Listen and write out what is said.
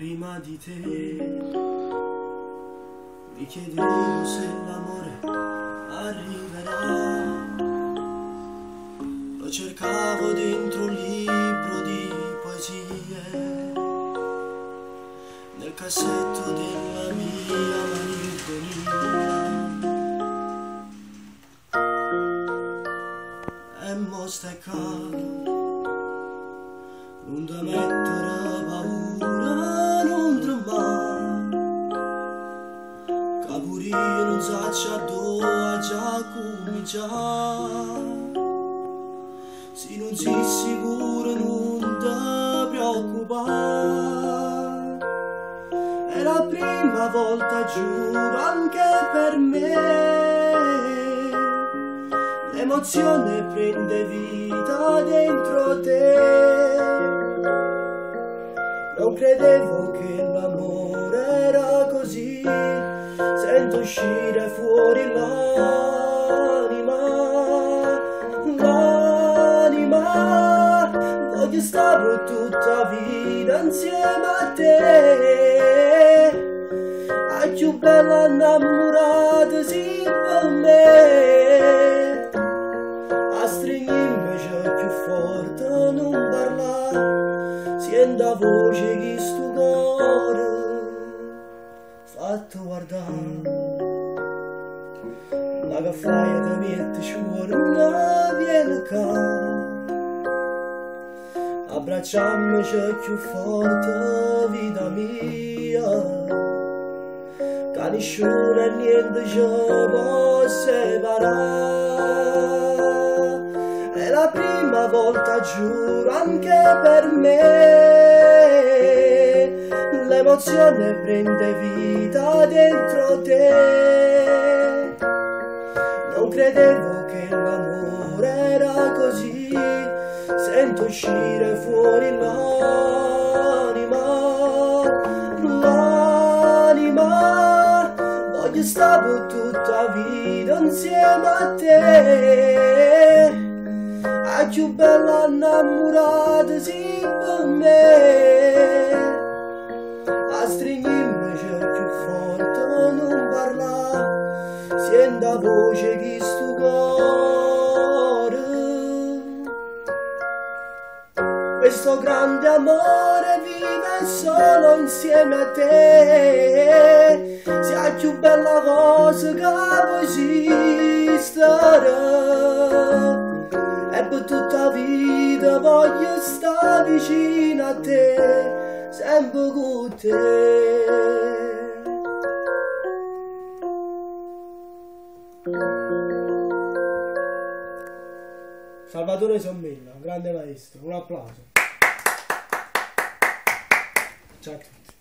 prima di te. Mi chiedevo se l'amore arriverà. Lo cercavo dentro un libro di poesie, nel cassetto della mia malinconia. E mo stai calmo, non da mettere paura, non tremare, che pure io non so dove già cominciare. Se non sei sicuro non ti preoccupare, è la prima volta, giuro, anche per me. L'emozione prende vita dentro te. Non credevo che l'amore era così, sento uscire fuori l'anima, voglio stare tutta vita insieme a te, a più bella innamorata sì per me, a stringimmi c'è più forte non parlare, sento la voce che sto cuore fatto guardare. La caffaia ti mette cuore non viene qua, abbracciammi c'è più forte vita mia, che nessuno e niente ci può separare. È la prima volta, giuro, anche per me, l'emozione prende vita dentro te. Non credevo che l'amore era così, sento uscire fuori l'anima, voglio stare tutta vita insieme a te, a più bella innamorata sì per me, a stringimmi c'è più forte non parlare, sento la voce che sto cuore. Questo grande amore vive solo insieme a te, sia la più bella cosa che può esistere, e per tutta la vita voglio stare vicino a te, sempre con te. Salvatore Sommella, grande maestro, un applauso. Ciao a tutti.